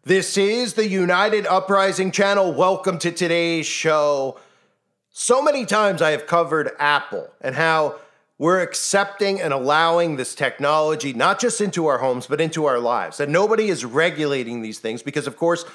This is the United Uprising channel. Welcome to today's show. So many times I have covered Apple and how we're accepting and allowing this technology, not just into our homes, but into our lives. And nobody is regulating these things because, of course,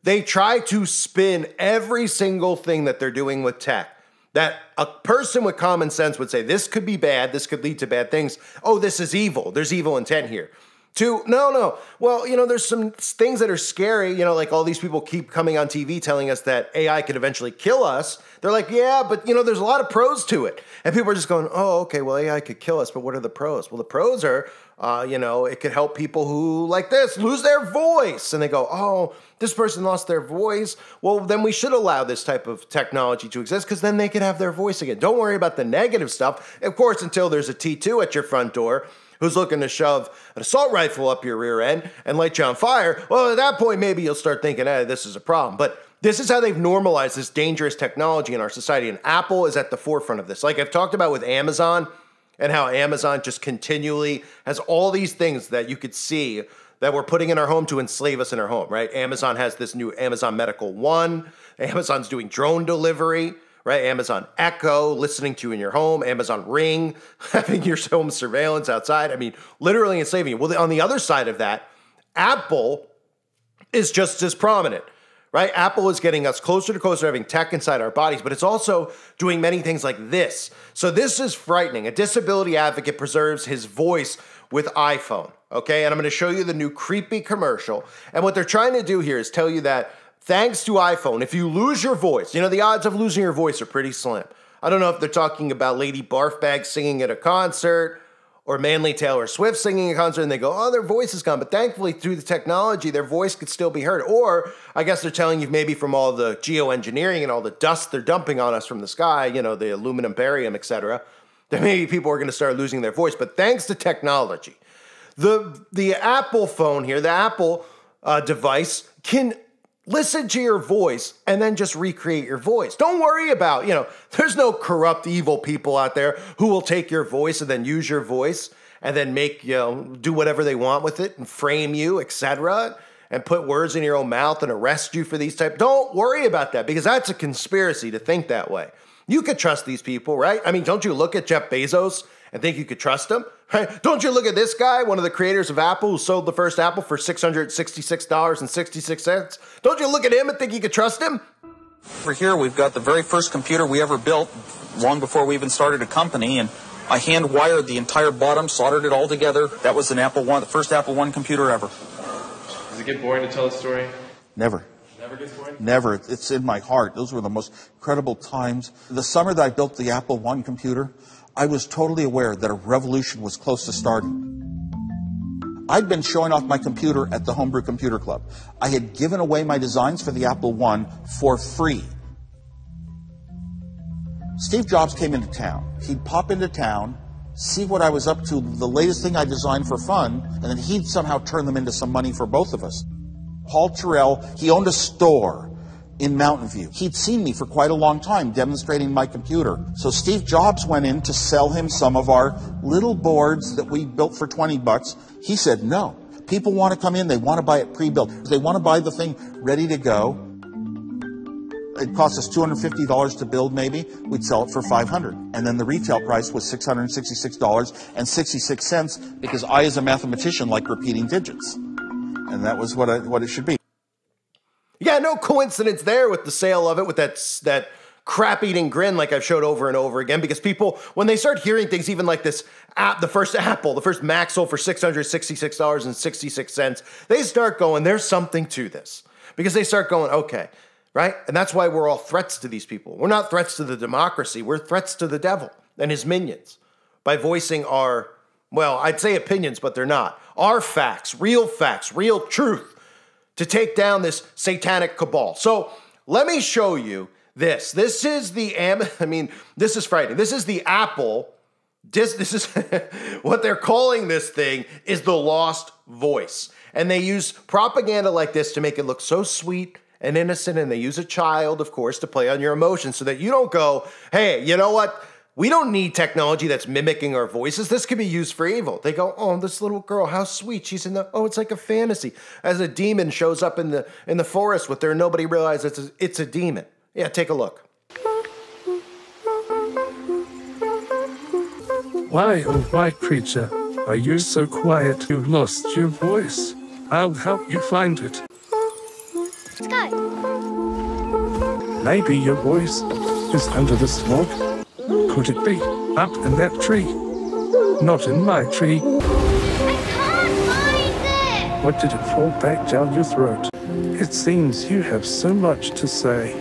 they try to spin every single thing that they're doing with tech. That a person with common sense would say, this could be bad, this could lead to bad things. Oh, this is evil. There's evil intent here. No. Well, there's some things that are scary, like all these people keep coming on TV telling us that AI could eventually kill us. They're like, yeah, but there's a lot of pros to it. And people are just going, oh, okay, well, AI could kill us, but what are the pros? Well, the pros are, it could help people who, like this, lose their voice. And they go, oh, this person lost their voice. Well, then we should allow this type of technology to exist because then they can have their voice again. Don't worry about the negative stuff. Of course, until there's a T2 at your front door who's looking to shove an assault rifle up your rear end and light you on fire, well, at that point, maybe you'll start thinking, hey, this is a problem. But this is how they've normalized this dangerous technology in our society, and Apple is at the forefront of this. Like I've talked about with Amazon and how Amazon just continually has all these things that you could see that we're putting in our home to enslave us in our home, right? Amazon has this new Amazon Medical One. Amazon's doing drone delivery, right? Amazon Echo, listening to you in your home. Amazon Ring, having your home surveillance outside. I mean, literally enslaving you. Well, on the other side of that, Apple is just as prominent, right? Apple is getting us closer to having tech inside our bodies, but it's also doing many things like this. So this is frightening. A disability advocate preserves his voice with iPhone, okay? And I'm gonna show you the new creepy commercial. And what they're trying to do here is tell you that thanks to iPhone, if you lose your voice, the odds of losing your voice are pretty slim. I don't know if they're talking about Lady Barfbag singing at a concert or Manly Taylor Swift singing at a concert and they go, oh, their voice is gone. But thankfully, through the technology, their voice could still be heard. Or I guess they're telling you maybe from all the geoengineering and all the dust they're dumping on us from the sky, the aluminum, barium, etc., that maybe people are going to start losing their voice. But thanks to technology, the Apple phone here, the Apple device can listen to your voice and then just recreate your voice. Don't worry about, there's no corrupt, evil people out there who will take your voice and then use your voice and then make, do whatever they want with it and frame you, etc., and put words in your own mouth and arrest you for these type. Don't worry about that because that's a conspiracy to think that way. You could trust these people, right? I mean, don't you look at Jeff Bezos and think you could trust him? Right? Don't you look at this guy, one of the creators of Apple, who sold the first Apple for $666.66? Don't you look at him and think you could trust him? Over here, we've got the very first computer we ever built, long before we even started a company, and I hand-wired the entire bottom, soldered it all together. That was an Apple I, the first Apple I computer ever. Does it get boring to tell a story? Never. Never gets boring? Never. It's in my heart. Those were the most incredible times. The summer that I built the Apple I computer, I was totally aware that a revolution was close to starting. I'd been showing off my computer at the Homebrew Computer Club. I had given away my designs for the Apple I for free. Steve Jobs came into town. He'd pop into town, see what I was up to, the latest thing I designed for fun, and then he'd somehow turn them into some money for both of us. Paul Terrell, he owned a store in Mountain View. He'd seen me for quite a long time demonstrating my computer. So Steve Jobs went in to sell him some of our little boards that we built for 20 bucks. He said, no. People want to come in. They want to buy it pre-built. They want to buy the thing ready to go. It cost us $250 to build maybe. We'd sell it for $500. And then the retail price was $666.66 because I, as a mathematician, like repeating digits. And that was what it should be. Yeah, no coincidence there with the sale of it, with that crap-eating grin like I've showed over and over again, because people, when they start hearing things even like this app, the first Mac sold for $666.66, they start going, there's something to this. Because they start going, okay, right? And that's why we're all threats to these people. We're not threats to the democracy. We're threats to the devil and his minions by voicing our, well, I'd say opinions, but they're not. Our facts, real truth, to take down this satanic cabal. So let me show you this. This is this is frightening. This is the Apple. This is what they're calling this thing is the lost voice. And they use propaganda like this to make it look so sweet and innocent. And they use a child, of course, to play on your emotions so that you don't go, hey, you know what? We don't need technology that's mimicking our voices. This could be used for evil. They go, oh, this little girl, how sweet. She's in the, oh, it's like a fantasy. As a demon shows up in the forest with her, nobody realizes it's a demon. Yeah, take a look. Why, oh white creature, are you so quiet you've lost your voice? I'll help you find it. Sky. Maybe your voice is under the smoke? Could it be up in that tree? Not in my tree. I can't find it! What did it fall back down your throat? It seems you have so much to say.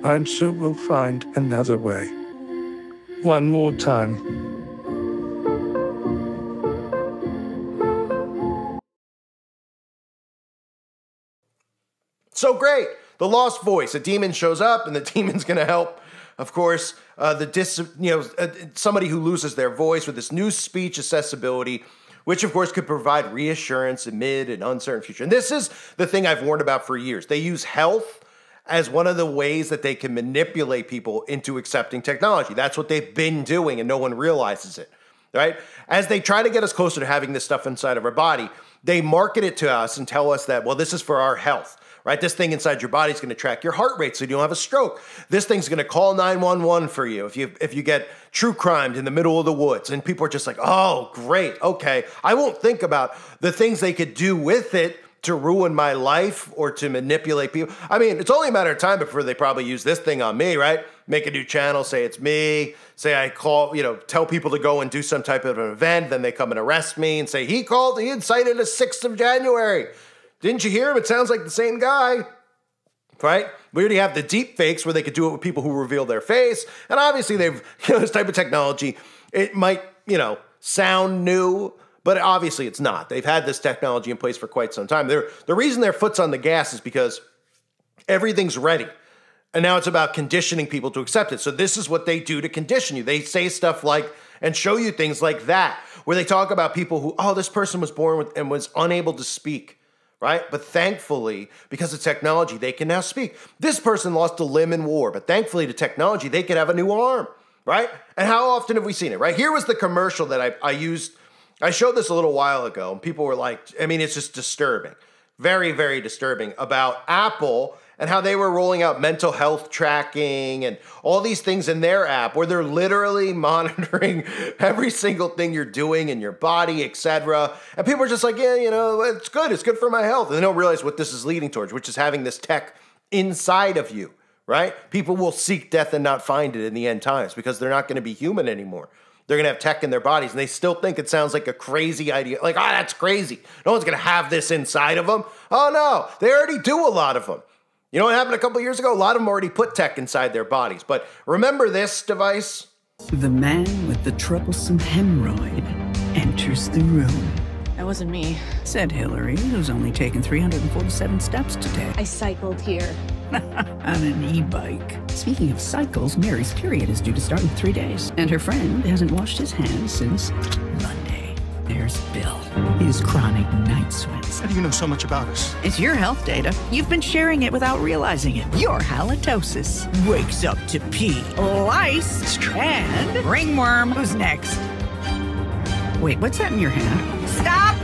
I'm sure we'll find another way. One more time. So great. The lost voice. A demon shows up, and the demon's going to help. Of course, somebody who loses their voice with this new speech accessibility, which of course could provide reassurance amid an uncertain future. And this is the thing I've warned about for years. They use health as one of the ways that they can manipulate people into accepting technology. That's what they've been doing, and no one realizes it, right? As they try to get us closer to having this stuff inside of our body, they market it to us and tell us that, well, this is for our health. Right? This thing inside your body is going to track your heart rate so you don't have a stroke. This thing's going to call 911 for you if you get true crimed in the middle of the woods. And people are just like, oh, great. Okay. I won't think about the things they could do with it to ruin my life or to manipulate people. I mean, it's only a matter of time before they probably use this thing on me, right? Make a new channel, say it's me, say I call, tell people to go and do some type of an event, then they come and arrest me and say, he incited a 6th of January. Didn't you hear him? It sounds like the same guy, right? We already have the deep fakes where they could do it with people who reveal their face. And obviously they've, this type of technology, it might, sound new, but obviously it's not. They've had this technology in place for quite some time. The reason their foot's on the gas is because everything's ready. And now it's about conditioning people to accept it. So this is what they do to condition you. They say stuff like, and show you things like that, where they talk about people who, oh, this person was born with and was unable to speak. Right? But thankfully, because of technology, they can now speak. This person lost a limb in war, but thankfully to technology, they could have a new arm, right? And how often have we seen it, right? Here was the commercial that I used. I showed this a little while ago, and people were like, I mean, it's just disturbing. Very, very disturbing about Apple and how they were rolling out mental health tracking and all these things in their app where they're literally monitoring every single thing you're doing in your body, etc. And people are just like, yeah, it's good. It's good for my health. And they don't realize what this is leading towards, which is having this tech inside of you, right? People will seek death and not find it in the end times because they're not going to be human anymore. They're going to have tech in their bodies, and they still think it sounds like a crazy idea. Like, that's crazy. No one's going to have this inside of them. Oh, no. They already do a lot of them. You know what happened a couple years ago? A lot of them already put tech inside their bodies. But remember this device? The man with the troublesome hemorrhoid enters the room. That wasn't me, said Hillary, who's only taken 347 steps today. I cycled here. On an e-bike. Speaking of cycles, Mary's period is due to start in 3 days, and her friend hasn't washed his hands since Monday. There's Bill. His chronic night sweats. How do you know so much about us? It's your health data. You've been sharing it without realizing it. Your halitosis wakes up to pee, lice, and ringworm. Who's next? Wait, what's that in your hand? Stop!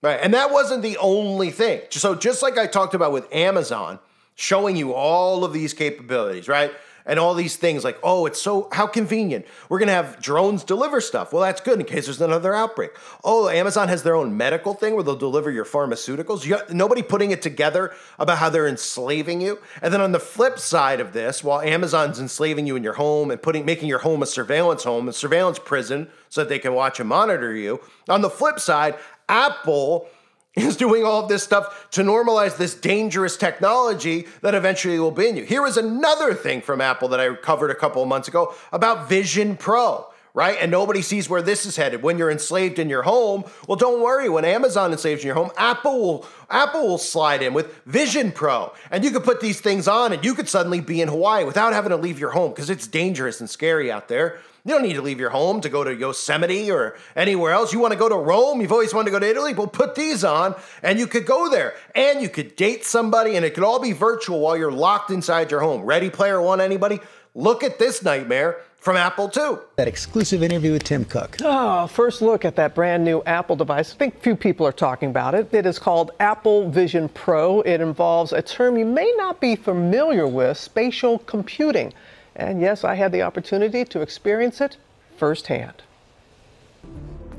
Right, and that wasn't the only thing. So just like I talked about with Amazon, showing you all of these capabilities, right? And all these things like, oh, it's so, how convenient. We're going to have drones deliver stuff. Well, that's good in case there's another outbreak. Oh, Amazon has their own medical thing where they'll deliver your pharmaceuticals. You got nobody putting it together about how they're enslaving you. And then on the flip side of this, while Amazon's enslaving you in your home and making your home a surveillance prison so that they can watch and monitor you, on the flip side, Apple is doing all of this stuff to normalize this dangerous technology that eventually will be in you. Here is another thing from Apple that I covered a couple of months ago about Vision Pro, right? And nobody sees where this is headed. When you're enslaved in your home, well, don't worry. When Amazon enslaves in your home, Apple will slide in with Vision Pro. And you could put these things on and you could suddenly be in Hawaii without having to leave your home because it's dangerous and scary out there. You don't need to leave your home to go to Yosemite or anywhere else. You want to go to Rome? You've always wanted to go to Italy? Well, put these on and you could go there. And you could date somebody and it could all be virtual while you're locked inside your home. Ready Player One, anybody? Look at this nightmare. from Apple too. That exclusive interview with Tim Cook. Oh, first look at that brand new Apple device. I think few people are talking about it. It is called Apple Vision Pro. It involves a term you may not be familiar with, spatial computing. And yes, I had the opportunity to experience it firsthand.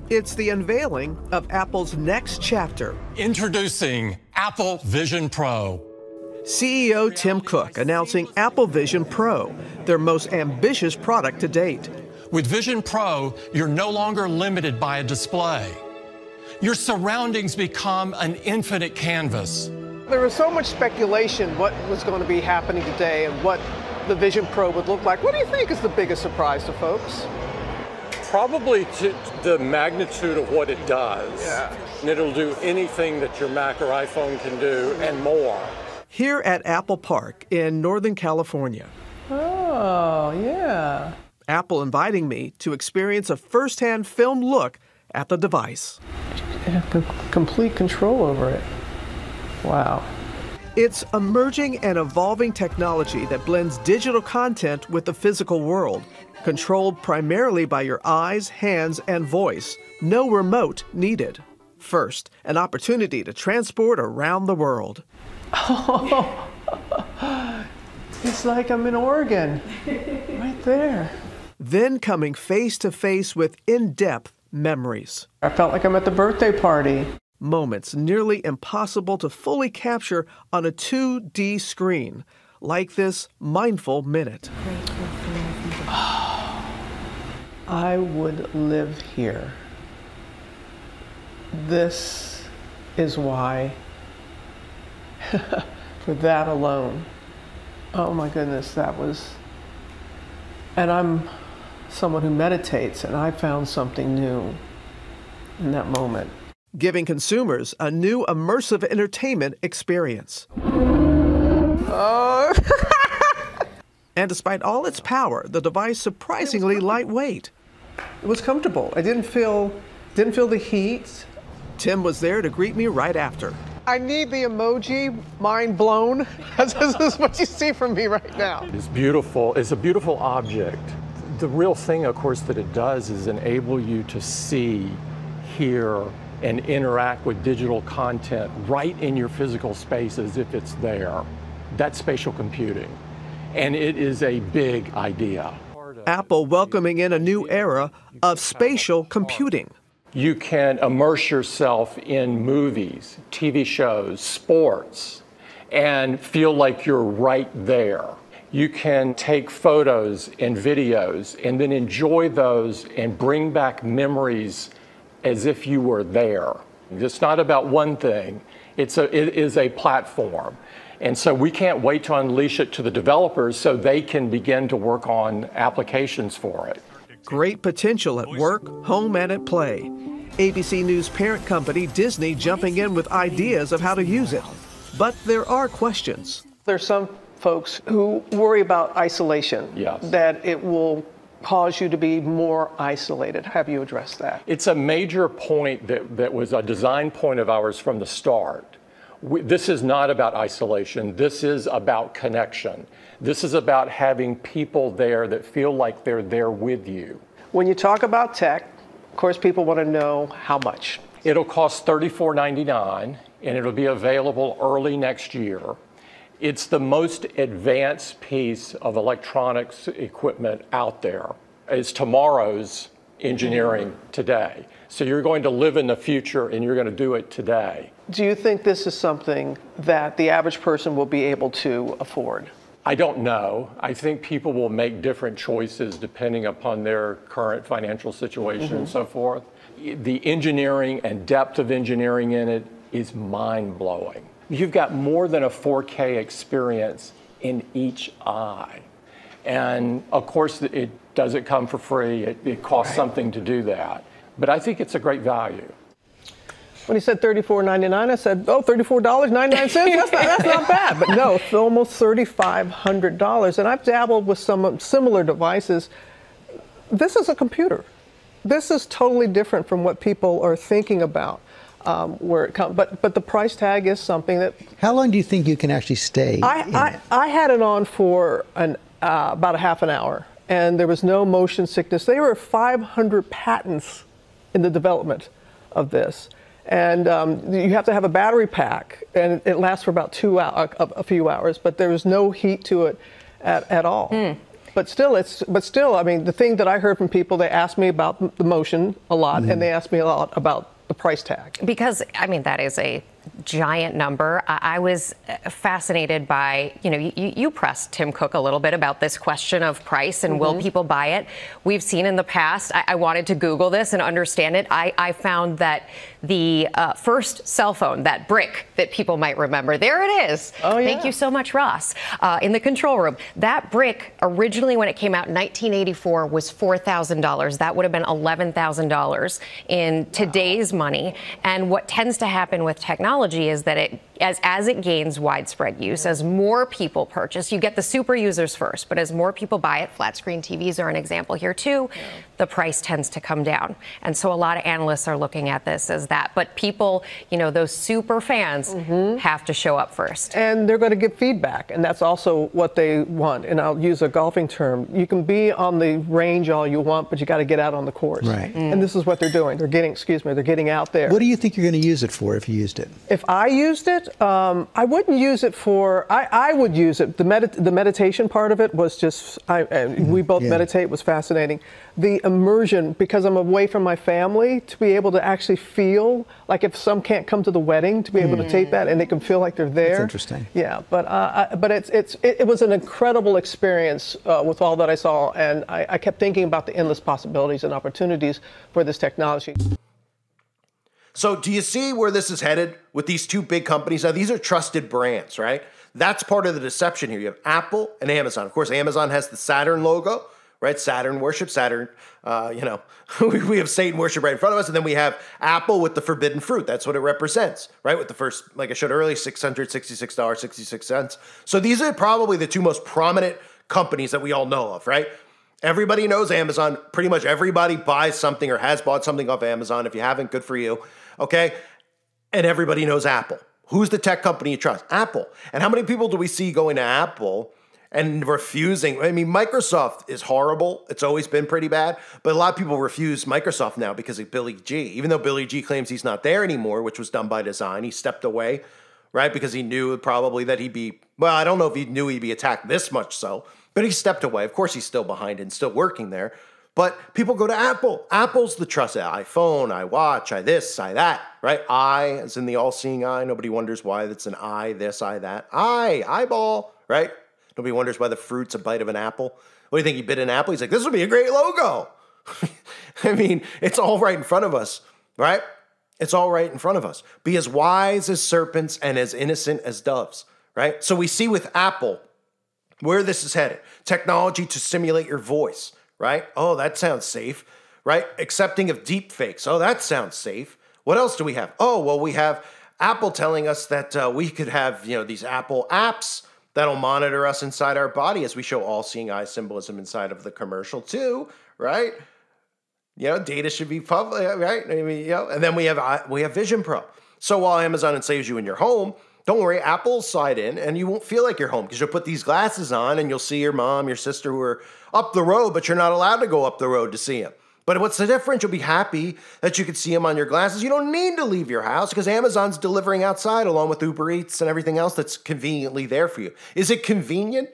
It's the unveiling of Apple's next chapter. Introducing Apple Vision Pro. CEO Tim Cook announcing Apple Vision Pro, their most ambitious product to date. With Vision Pro, you're no longer limited by a display. Your surroundings become an infinite canvas. There was so much speculation what was going to be happening today and what the Vision Pro would look like. What do you think is the biggest surprise to folks? Probably the magnitude of what it does. Yeah. And it'll do anything that your Mac or iPhone can do and more. Here at Apple Park in Northern California. Oh, yeah. Apple inviting me to experience a first-hand film look at the device. You have complete control over it. Wow. It's emerging and evolving technology that blends digital content with the physical world, controlled primarily by your eyes, hands, and voice. No remote needed. First, an opportunity to transport around the world. Oh, it's like I'm in Oregon, right there. Then coming face to face with in-depth memories. I felt like I'm at the birthday party. Moments nearly impossible to fully capture on a 2D screen, like this mindful minute. I would live here. This is why. For that alone. Oh my goodness, that was. And I'm someone who meditates, and I found something new in that moment. Giving consumers a new immersive entertainment experience. And despite all its power, the device surprisingly lightweight. It was comfortable. I didn't feel the heat. Tim was there to greet me right after. I need the emoji, mind blown. This is what you see from me right now. It's beautiful. It's a beautiful object. The real thing, of course, that it does is enable you to see, hear, and interact with digital content right in your physical space as if it's there. That's spatial computing. And it is a big idea. Apple welcoming in a new era of spatial computing. You can immerse yourself in movies, TV shows, sports, and feel like you're right there. You can take photos and videos and then enjoy those and bring back memories as if you were there. It's not about one thing. It is a platform. And so we can't wait to unleash it to the developers so they can begin to work on applications for it. Great potential at work, home, and at play. ABC News parent company Disney jumping in with ideas of how to use it. But there are questions. There's some folks who worry about isolation. Yes. That it will cause you to be more isolated. Have you addressed that? It's a major point that was a design point of ours from the start. This is not about isolation. This is about connection. This is about having people there that feel like they're there with you. When you talk about tech, of course, people want to know how much. It'll cost $34.99, and it'll be available early next year. It's the most advanced piece of electronics equipment out there. It's tomorrow's engineering today. So you're going to live in the future, and you're going to do it today. Do you think this is something that the average person will be able to afford? I don't know. I think people will make different choices depending upon their current financial situation and so forth. The engineering and depth of engineering in it is mind-blowing. You've got more than a 4K experience in each eye. And of course, it doesn't come for free. It costs something to do that. But I think it's a great value. When he said $34.99, I said, oh, $34.99? That's not bad. But no, it's almost $3,500. And I've dabbled with some similar devices. This is a computer. This is totally different from what people are thinking about. Where it comes, but the price tag is something that. How long do you think you can actually stay? I had it on for about a half an hour, and there was no motion sickness. There were 500 patents in the development of this. And you have to have a battery pack, and it lasts for about a few hours, but there was no heat to it at all. But still, I mean, the thing that I heard from people, they asked me about the motion a lot, and they asked me a lot about the price tag. Because, I mean, that is a giant number. I was fascinated by, you know, you pressed Tim Cook a little bit about this question of price and will people buy it? We've seen in the past, I wanted to Google this and understand it. I found that the first cell phone, that brick that people might remember, there it is. Oh, yeah. Thank you so much, Ross, in the control room. That brick, originally when it came out in 1984, was $4,000. That would have been $11,000 in today's money. And what tends to happen with technology is that as it gains widespread use, as more people purchase, you get the super users first, but as more people buy it, flat screen TVs are an example here too, the price tends to come down. And so a lot of analysts are looking at this as that. But people, you know, those super fans have to show up first. And they're going to give feedback, and that's also what they want. And I'll use a golfing term. You can be on the range all you want, but you got to get out on the course. Right. And this is what they're doing. They're getting out there. What do you think you're going to use it for if you used it? If I used it, I wouldn't use it for, I would use it. The meditation part of it was just, we both meditate, was fascinating. The immersion, because I'm away from my family, to be able to actually feel, like if some can't come to the wedding, to be able to tape that and they can feel like they're there. That's interesting. Yeah, but it was an incredible experience with all that I saw, and I kept thinking about the endless possibilities and opportunities for this technology. So do you see where this is headed with these two big companies? Now, these are trusted brands, right? That's part of the deception here. You have Apple and Amazon. Of course, Amazon has the Saturn logo, right? Saturn worship, Saturn, you know, we have Satan worship right in front of us. And then we have Apple with the forbidden fruit. That's what it represents, right? With the first, like I showed earlier, $666.66. So these are probably the two most prominent companies that we all know of, right? Everybody knows Amazon. Pretty much everybody buys something or has bought something off Amazon. If you haven't, good for you. Okay. And everybody knows Apple. Who's the tech company you trust? Apple. And how many people do we see going to Apple and refusing? I mean, Microsoft is horrible. It's always been pretty bad. But a lot of people refuse Microsoft now because of Billy G. Even though Billy G claims he's not there anymore, which was done by design. He stepped away, right? Because he knew probably that he'd be, well, I don't know if he knew he'd be attacked this much so. But he stepped away. Of course, he's still behind and still working there. But people go to Apple. Apple's the trusted iPhone, iWatch, iThis, iThat, right? I, as in the all-seeing eye. Nobody wonders why it's an eye, this, eye, that. Eyeball, right? Nobody wonders why the fruit's a bite of an apple. What do you think? He bit an apple? He's like, this would be a great logo. I mean, it's all right in front of us, right? It's all right in front of us. Be as wise as serpents and as innocent as doves, right? So we see with Apple where this is headed. Technology to simulate your voice, right? Oh, that sounds safe, right? Accepting of deep fakes. Oh, that sounds safe. What else do we have? Oh, well, we have Apple telling us that we could have, you know, these Apple apps that'll monitor us inside our body as we show all-seeing eye symbolism inside of the commercial too, right? You know, data should be public, right? I mean, you know, and then we have Vision Pro. So while Amazon saves you in your home, don't worry, Apple will slide in and you won't feel like you're home because you'll put these glasses on and you'll see your mom, your sister who are up the road, but you're not allowed to go up the road to see them. But what's the difference? You'll be happy that you can see them on your glasses. You don't need to leave your house because Amazon's delivering outside along with Uber Eats and everything else that's conveniently there for you. Is it convenient?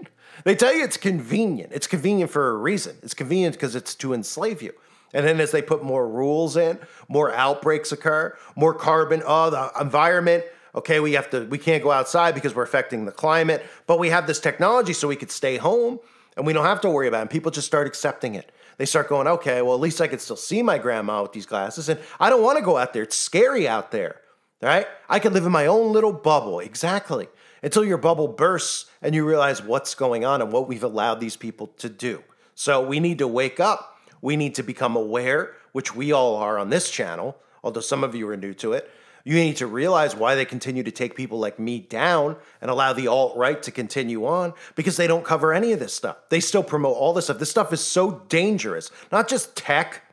They tell you it's convenient. It's convenient for a reason. It's convenient because it's to enslave you. And then as they put more rules in, more outbreaks occur, more carbon, the environment. Okay, we can't go outside because we're affecting the climate, but we have this technology so we could stay home and we don't have to worry about it. And people just start accepting it. They start going, okay, well, at least I could still see my grandma with these glasses and I don't want to go out there. It's scary out there, right? I could live in my own little bubble, exactly, until your bubble bursts and you realize what's going on and what we've allowed these people to do. So we need to wake up. We need to become aware, which we all are on this channel, although some of you are new to it. You need to realize why they continue to take people like me down and allow the alt-right to continue on because they don't cover any of this stuff. They still promote all this stuff. This stuff is so dangerous, not just tech,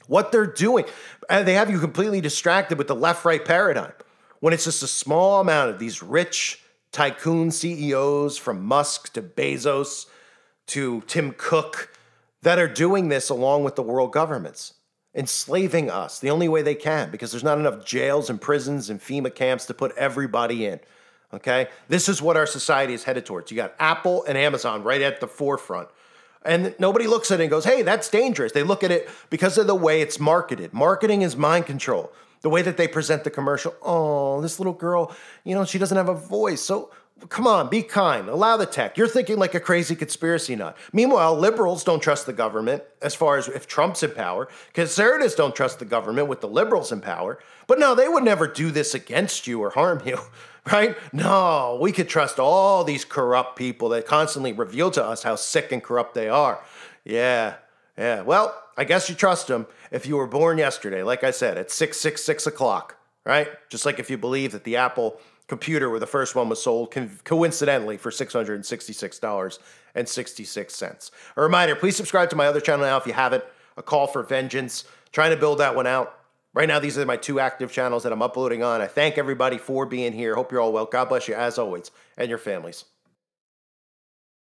what they're doing. And they have you completely distracted with the left-right paradigm when it's just a small amount of these rich tycoon CEOs from Musk to Bezos to Tim Cook that are doing this along with the world governments, enslaving us the only way they can, because there's not enough jails and prisons and FEMA camps to put everybody in. Okay? This is what our society is headed towards. You got Apple and Amazon right at the forefront. And nobody looks at it and goes, hey, that's dangerous. They look at it because of the way it's marketed. Marketing is mind control. The way that they present the commercial. Oh, this little girl, she doesn't have a voice. So come on, be kind. Allow the tech. You're thinking like a crazy conspiracy nut. Meanwhile, liberals don't trust the government as far as if Trump's in power. Conservatives don't trust the government with the liberals in power. But no, they would never do this against you or harm you. Right? No, we could trust all these corrupt people that constantly reveal to us how sick and corrupt they are. Yeah. Well, I guess you trust them if you were born yesterday, like I said, at 6 o'clock, right? Just like if you believe that the Apple computer where the first one was sold coincidentally for $666.66. A reminder, please subscribe to my other channel now if you haven't. A Call for Vengeance. Trying to build that one out. Right now, these are my 2 active channels that I'm uploading on. I thank everybody for being here. Hope you're all well. God bless you as always, and your families.